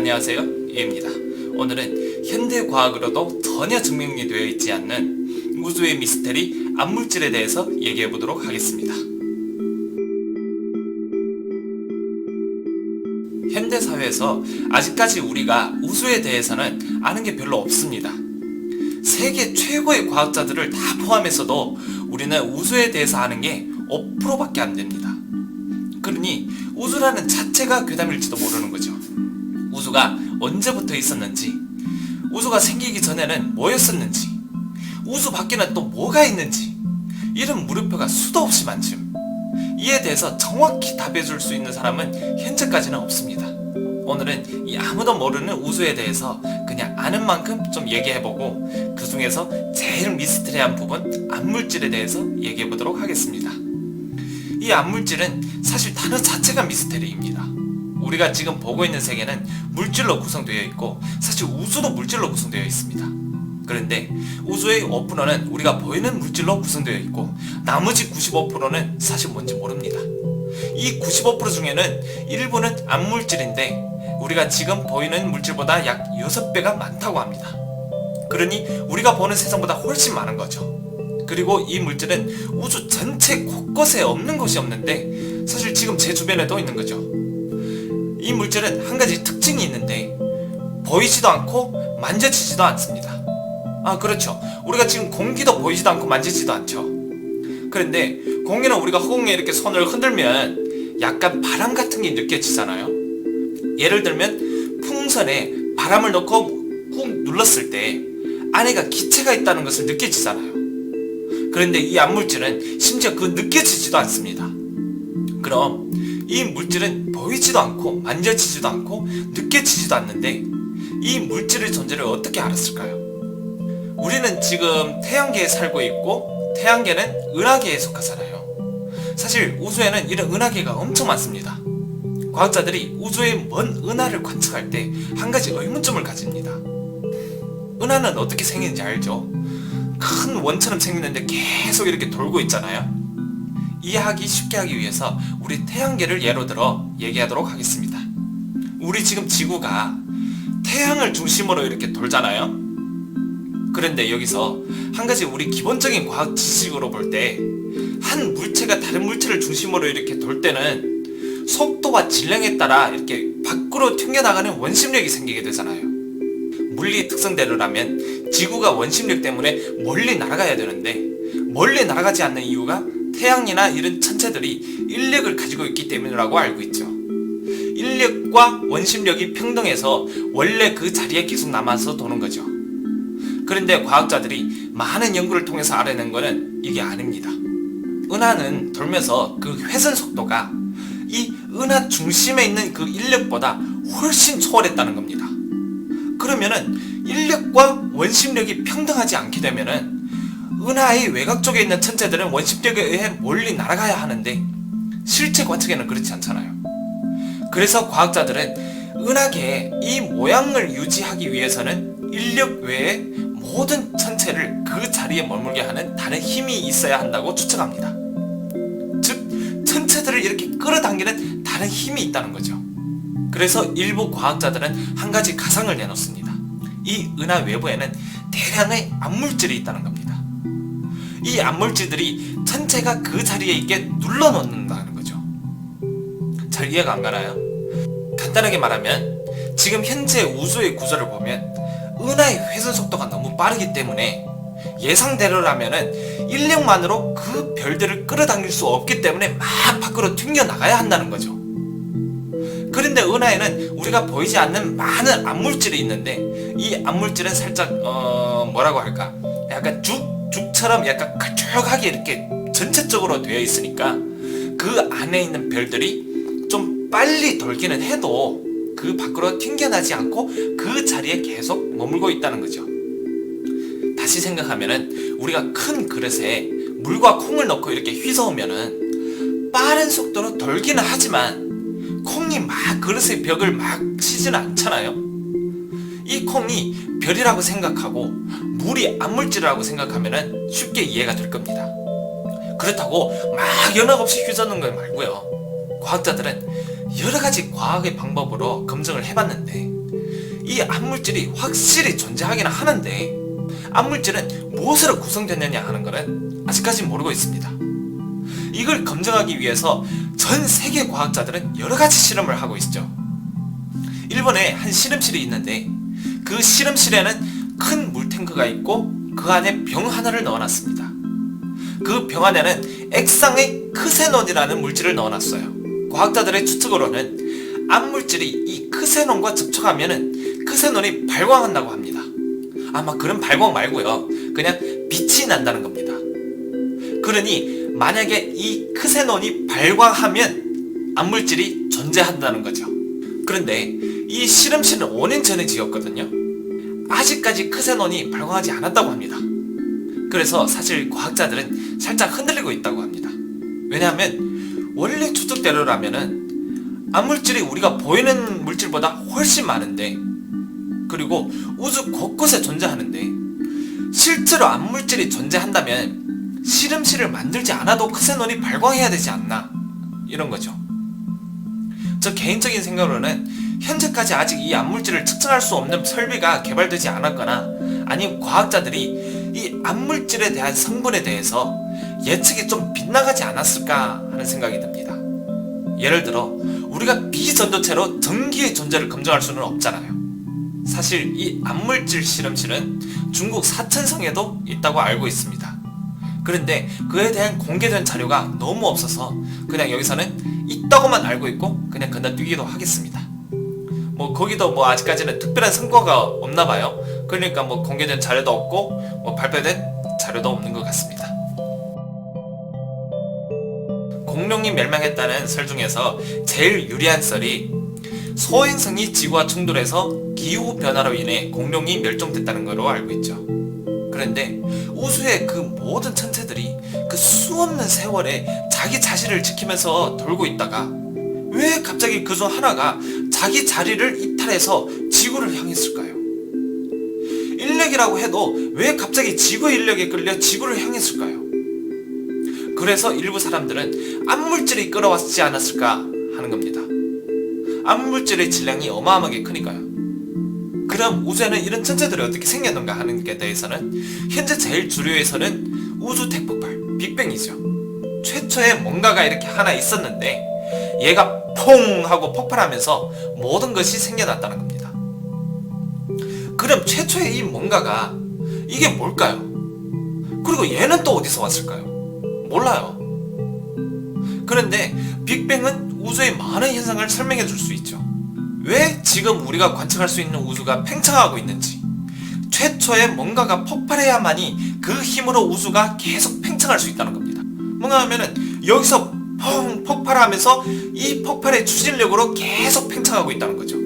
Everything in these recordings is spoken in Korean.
안녕하세요, 이해입니다. 오늘은 현대과학으로도 전혀 증명이 되어 있지 않는 우주의 미스테리 암물질에 대해서 얘기해 보도록 하겠습니다. 현대사회에서 아직까지 우리가 우주에 대해서는 아는 게 별로 없습니다. 세계 최고의 과학자들을 다 포함해서도 우리는 우주에 대해서 아는 게 5%밖에 안 됩니다. 그러니 우주라는 자체가 괴담일지도 모르는 거죠. 우주가 언제부터 있었는지, 우주가 생기기 전에는 뭐였었는지, 우주 밖에는 또 뭐가 있는지, 이런 물음표가 수도 없이 많죠. 이에 대해서 정확히 답해줄 수 있는 사람은 현재까지는 없습니다. 오늘은 이 아무도 모르는 우주에 대해서 그냥 아는 만큼 좀 얘기해보고, 그 중에서 제일 미스터리한 부분 암물질에 대해서 얘기해보도록 하겠습니다. 이 암물질은 사실 단어 자체가 미스터리입니다. 우리가 지금 보고 있는 세계는 물질로 구성되어 있고, 사실 우주도 물질로 구성되어 있습니다. 그런데 우주의 5%는 우리가 보이는 물질로 구성되어 있고, 나머지 95%는 사실 뭔지 모릅니다. 이 95% 중에는 일부는 암물질인데, 우리가 지금 보이는 물질보다 약 6배가 많다고 합니다. 그러니 우리가 보는 세상보다 훨씬 많은 거죠. 그리고 이 물질은 우주 전체 곳곳에 없는 곳이 없는데, 사실 지금 제 주변에도 있는 거죠. 이 물질은 한 가지 특징이 있는데, 보이지도 않고 만져지지도 않습니다. 그렇죠. 우리가 지금 공기도 보이지도 않고 만지지도 않죠. 그런데 공기는 우리가 허공에 이렇게 손을 흔들면 약간 바람 같은 게 느껴지잖아요. 예를 들면 풍선에 바람을 넣고 꾹 눌렀을 때 안에가 기체가 있다는 것을 느껴지잖아요. 그런데 이 암물질은 심지어 그 느껴지지도 않습니다. 그럼 이 물질은 보이지도 않고 만져지지도 않고 느껴지지도 않는데, 이 물질의 존재를 어떻게 알았을까요? 우리는 지금 태양계에 살고 있고, 태양계는 은하계에 속하잖아요. 사실 우주에는 이런 은하계가 엄청 많습니다. 과학자들이 우주의 먼 은하를 관측할 때 한 가지 의문점을 가집니다. 은하는 어떻게 생기는지 알죠? 큰 원처럼 생기는데 계속 이렇게 돌고 있잖아요. 이해하기 쉽게 하기 위해서 우리 태양계를 예로 들어 얘기하도록 하겠습니다. 우리 지금 지구가 태양을 중심으로 이렇게 돌잖아요. 그런데 여기서 한 가지 우리 기본적인 과학 지식으로 볼 때, 한 물체가 다른 물체를 중심으로 이렇게 돌 때는 속도와 질량에 따라 이렇게 밖으로 튕겨나가는 원심력이 생기게 되잖아요. 물리 특성대로라면 지구가 원심력 때문에 멀리 날아가야 되는데, 멀리 날아가지 않는 이유가 태양이나 이런 천체들이 인력을 가지고 있기 때문이라고 알고 있죠. 인력과 원심력이 평등해서 원래 그 자리에 계속 남아서 도는 거죠. 그런데 과학자들이 많은 연구를 통해서 알아낸 거는 이게 아닙니다. 은하는 돌면서 그 회전 속도가 이 은하 중심에 있는 그 인력보다 훨씬 초월했다는 겁니다. 그러면은 인력과 원심력이 평등하지 않게 되면은 은하의 외곽 쪽에 있는 천체들은 원심력에 의해 멀리 날아가야 하는데, 실제 관측에는 그렇지 않잖아요. 그래서 과학자들은 은하계의 이 모양을 유지하기 위해서는 인력 외에 모든 천체를 그 자리에 머물게 하는 다른 힘이 있어야 한다고 추측합니다. 즉, 천체들을 이렇게 끌어당기는 다른 힘이 있다는 거죠. 그래서 일부 과학자들은 한 가지 가상을 내놓습니다. 이 은하 외부에는 대량의 암물질이 있다는 겁니다. 이 암물질들이 천체가 그 자리에 있게 눌러놓는다는 거죠. 잘 이해가 안 가나요? 간단하게 말하면, 지금 현재 우주의 구조를 보면 은하의 회전 속도가 너무 빠르기 때문에 예상대로라면은 인력만으로 그 별들을 끌어당길 수 없기 때문에 막 밖으로 튕겨나가야 한다는 거죠. 그런데 은하에는 우리가 보이지 않는 많은 암물질이 있는데, 이 암물질은 살짝 뭐라고 할까, 약간 죽처럼 약간 걸쭉하게 이렇게 전체적으로 되어 있으니까 그 안에 있는 별들이 좀 빨리 돌기는 해도 그 밖으로 튕겨나지 않고 그 자리에 계속 머물고 있다는 거죠. 다시 생각하면은, 우리가 큰 그릇에 물과 콩을 넣고 이렇게 휘저으면은 빠른 속도로 돌기는 하지만 콩이 막 그릇의 벽을 막 치지는 않잖아요. 이 콩이 별이라고 생각하고 물이 암물질이라고 생각하면은 쉽게 이해가 될 겁니다. 그렇다고 막 연락 없이 휘저는 거 말고요. 과학자들은 여러 가지 과학의 방법으로 검증을 해봤는데, 이 암물질이 확실히 존재하기는 하는데 암물질은 무엇으로 구성됐느냐 하는 것은 아직까지 모르고 있습니다. 이걸 검증하기 위해서 전 세계 과학자들은 여러가지 실험을 하고 있죠. 일본에 한 실험실이 있는데 그 실험실에는 큰 물탱크가 있고 그 안에 병 하나를 넣어놨습니다. 그 병 안에는 액상의 크세논이라는 물질을 넣어놨어요. 과학자들의 추측으로는 암물질이 이 크세논과 접촉하면은 크세논이 발광한다고 합니다. 아마 그런 발광 말고요, 그냥 빛이 난다는 겁니다. 그러니 만약에 이 크세논이 발광하면 암물질이 존재한다는 거죠. 그런데 이 실험실은 5년 전에 지었거든요. 아직까지 크세논이 발광하지 않았다고 합니다. 그래서 사실 과학자들은 살짝 흔들리고 있다고 합니다. 왜냐하면 원래 추측대로라면은 암물질이 우리가 보이는 물질보다 훨씬 많은데, 그리고 우주 곳곳에 존재하는데 실제로 암물질이 존재한다면 실험실을 만들지 않아도 크세논이 발광해야 되지 않나, 이런 거죠. 저 개인적인 생각으로는 현재까지 아직 이 암물질을 측정할 수 없는 설비가 개발되지 않았거나 아니면 과학자들이 이 암물질에 대한 성분에 대해서 예측이 좀 빗나가지 않았을까 하는 생각이 듭니다. 예를 들어 우리가 비전도체로 전기의 존재를 검증할 수는 없잖아요. 사실 이 암물질 실험실은 중국 사천성에도 있다고 알고 있습니다. 그런데 그에 대한 공개된 자료가 너무 없어서 그냥 여기서는 있다고만 알고 있고 그냥 건너뛰기도 하겠습니다. 거기도 아직까지는 특별한 성과가 없나봐요. 그러니까 공개된 자료도 없고 발표된 자료도 없는 것 같습니다. 공룡이 멸망했다는 설 중에서 제일 유리한 썰이 소행성이 지구와 충돌해서 기후변화로 인해 공룡이 멸종됐다는 걸로 알고 있죠. 그런데 우주의 그 모든 천체들이 그 수없는 세월에 자기 자신을 지키면서 돌고 있다가 왜 갑자기 그중 하나가 자기 자리를 이탈해서 지구를 향했을까요? 인력이라고 해도 왜 갑자기 지구 인력에 끌려 지구를 향했을까요? 그래서 일부 사람들은 암물질이 끌어왔지 않았을까 하는 겁니다. 암물질의 질량이 어마어마하게 크니까요. 그럼 우주에는 이런 천체들이 어떻게 생겼는가 하는 게 대해서는 현재 제일 주류에서는 우주 대폭발, 빅뱅이죠. 최초에 뭔가가 이렇게 하나 있었는데 얘가 퐁 하고 폭발하면서 모든 것이 생겨났다는 겁니다. 그럼 최초의 이 뭔가가 이게 뭘까요? 그리고 얘는 또 어디서 왔을까요? 몰라요. 그런데 빅뱅은 우주의 많은 현상을 설명해 줄 수 있죠. 왜 지금 우리가 관측할 수 있는 우주가 팽창하고 있는지, 최초에 뭔가가 폭발해야만이 그 힘으로 우주가 계속 팽창할 수 있다는 겁니다. 뭔가 하면은 여기서 펑 폭발하면서 이 폭발의 추진력으로 계속 팽창하고 있다는 거죠.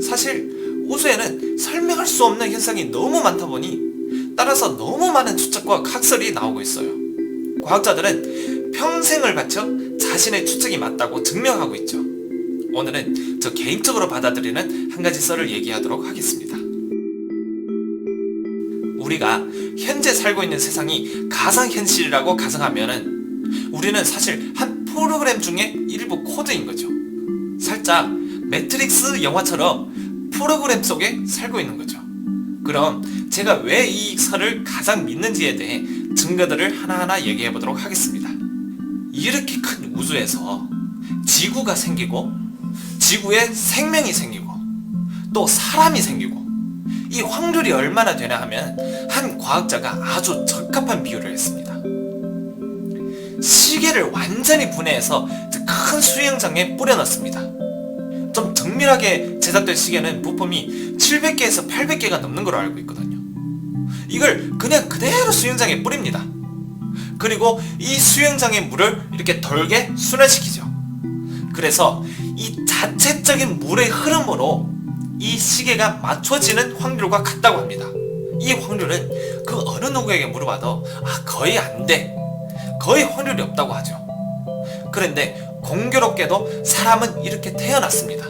사실 우주에는 설명할 수 없는 현상이 너무 많다 보니 따라서 너무 많은 추측과 학설이 나오고 있어요. 과학자들은 평생을 바쳐 자신의 추측이 맞다고 증명하고 있죠. 오늘은 저 개인적으로 받아들이는 한 가지 썰을 얘기하도록 하겠습니다. 우리가 현재 살고 있는 세상이 가상현실이라고 가정하면은 우리는 사실 한 프로그램 중에 일부 코드인 거죠. 살짝 매트릭스 영화처럼 프로그램 속에 살고 있는 거죠. 그럼 제가 왜 이 설을 가장 믿는지에 대해 증거들을 하나하나 얘기해 보도록 하겠습니다. 이렇게 큰 우주에서 지구가 생기고 지구에 생명이 생기고 또 사람이 생기고 이 확률이 얼마나 되나 하면 한 과학자가 아주 적합한 비유를 했습니다. 시계를 완전히 분해해서 큰 수영장에 뿌려넣습니다. 좀 정밀하게 제작된 시계는 부품이 700개에서 800개가 넘는 걸로 알고 있거든요. 이걸 그냥 그대로 수영장에 뿌립니다. 그리고 이 수영장의 물을 이렇게 돌게 순환시키죠. 그래서 이 자체적인 물의 흐름으로 이 시계가 맞춰지는 확률과 같다고 합니다. 이 확률은 그 어느 누구에게 물어봐도 거의 안 돼, 거의 확률이 없다고 하죠. 그런데 공교롭게도 사람은 이렇게 태어났습니다.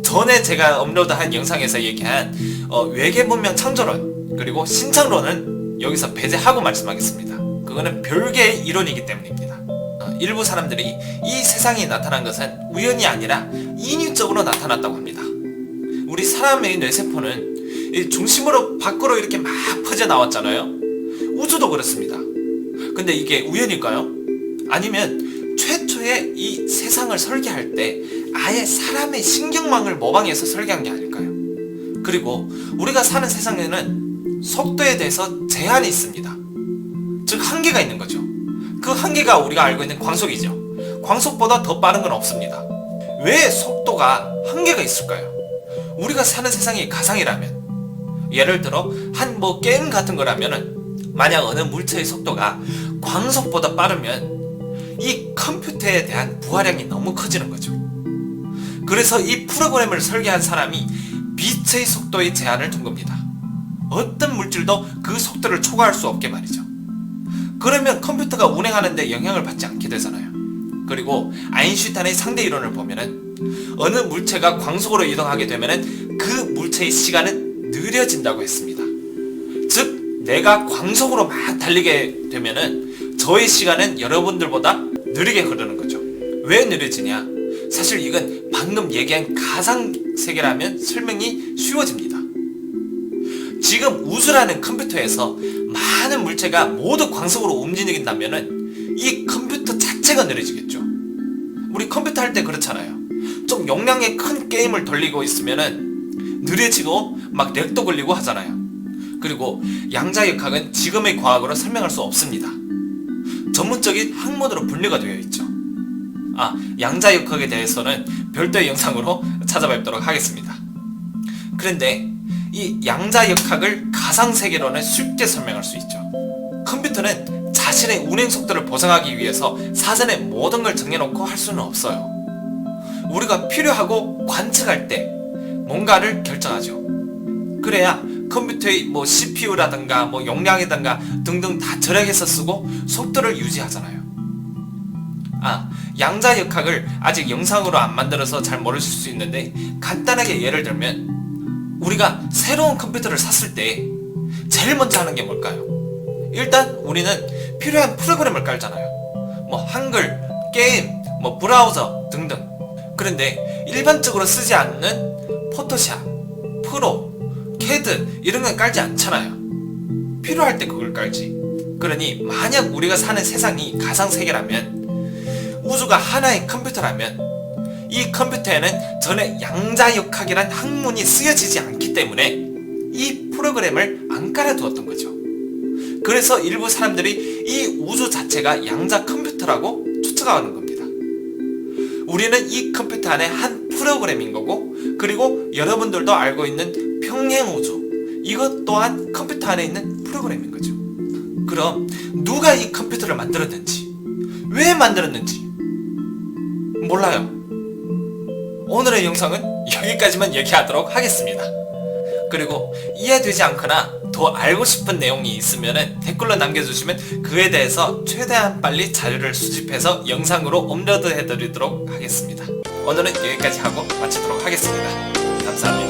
전에 제가 업로드한 영상에서 얘기한 외계 문명 창조론 그리고 신창론은 여기서 배제하고 말씀하겠습니다. 그거는 별개의 이론이기 때문입니다. 일부 사람들이 이 세상이 나타난 것은 우연이 아니라 인위적으로 나타났다고 합니다. 우리 사람의 뇌세포는 이 중심으로 밖으로 이렇게 막 퍼져나왔잖아요. 우주도 그렇습니다. 근데 이게 우연일까요? 아니면 최초에 이 세상을 설계할 때 아예 사람의 신경망을 모방해서 설계한 게 아닐까요? 그리고 우리가 사는 세상에는 속도에 대해서 제한이 있습니다. 즉 한계가 있는 거죠. 그 한계가 우리가 알고 있는 광속이죠. 광속보다 더 빠른 건 없습니다. 왜 속도가 한계가 있을까요? 우리가 사는 세상이 가상이라면, 예를 들어 한 게임 같은 거라면은 만약 어느 물체의 속도가 광속보다 빠르면 이 컴퓨터에 대한 부하량이 너무 커지는 거죠. 그래서 이 프로그램을 설계한 사람이 빛의 속도의 제한을 둔 겁니다. 어떤 물질도 그 속도를 초과할 수 없게 말이죠. 그러면 컴퓨터가 운행하는데 영향을 받지 않게 되잖아요. 그리고 아인슈타인의 상대 이론을 보면은 어느 물체가 광속으로 이동하게 되면은 그 물체의 시간은 느려진다고 했습니다. 즉 내가 광속으로 막 달리게 되면은 저의 시간은 여러분들보다 느리게 흐르는 거죠. 왜 느려지냐? 사실 이건 방금 얘기한 가상 세계라면 설명이 쉬워집니다. 지금 우주라는 컴퓨터에서 많은 물체가 모두 광속으로 움직인다면은 이 컴퓨터 자체가 느려지겠죠. 우리 컴퓨터 할 때 그렇잖아요. 좀 용량의 큰 게임을 돌리고 있으면은 느려지고 막 렉도 걸리고 하잖아요. 그리고 양자역학은 지금의 과학으로 설명할 수 없습니다. 전문적인 학문으로 분류가 되어 있죠. 양자역학에 대해서는 별도의 영상으로 찾아뵙도록 하겠습니다. 그런데 이 양자역학을 가상세계로는 쉽게 설명할 수 있죠. 컴퓨터는 자신의 운행 속도를 보장하기 위해서 사전에 모든 걸 정해놓고 할 수는 없어요. 우리가 필요하고 관측할 때 뭔가를 결정하죠. 그래야 컴퓨터의 CPU라든가 용량이든가 등등 다 절약해서 쓰고 속도를 유지하잖아요. 양자역학을 아직 영상으로 안 만들어서 잘 모르실 수 있는데 간단하게 예를 들면 우리가 새로운 컴퓨터를 샀을 때 제일 먼저 하는 게 뭘까요? 일단 우리는 필요한 프로그램을 깔잖아요. 한글, 게임, 브라우저 등등. 그런데 일반적으로 쓰지 않는 포토샵, 프로, 캐드 이런 건 깔지 않잖아요. 필요할 때 그걸 깔지. 그러니 만약 우리가 사는 세상이 가상세계라면, 우주가 하나의 컴퓨터라면 이 컴퓨터에는 전에 양자역학이란 학문이 쓰여지지 않기 때문에 이 프로그램을 안 깔아두었던 거죠. 그래서 일부 사람들이 이 우주 자체가 양자 컴퓨터라고 추측하는 겁니다. 우리는 이 컴퓨터 안에 한 프로그램인 거고, 그리고 여러분들도 알고 있는 평행우주, 이것 또한 컴퓨터 안에 있는 프로그램인 거죠. 그럼 누가 이 컴퓨터를 만들었는지, 왜 만들었는지 몰라요. 오늘의 영상은 여기까지만 얘기하도록 하겠습니다. 그리고 이해되지 않거나 더 알고 싶은 내용이 있으면 댓글로 남겨주시면 그에 대해서 최대한 빨리 자료를 수집해서 영상으로 업로드 해드리도록 하겠습니다. 오늘은 여기까지 하고 마치도록 하겠습니다. 감사합니다.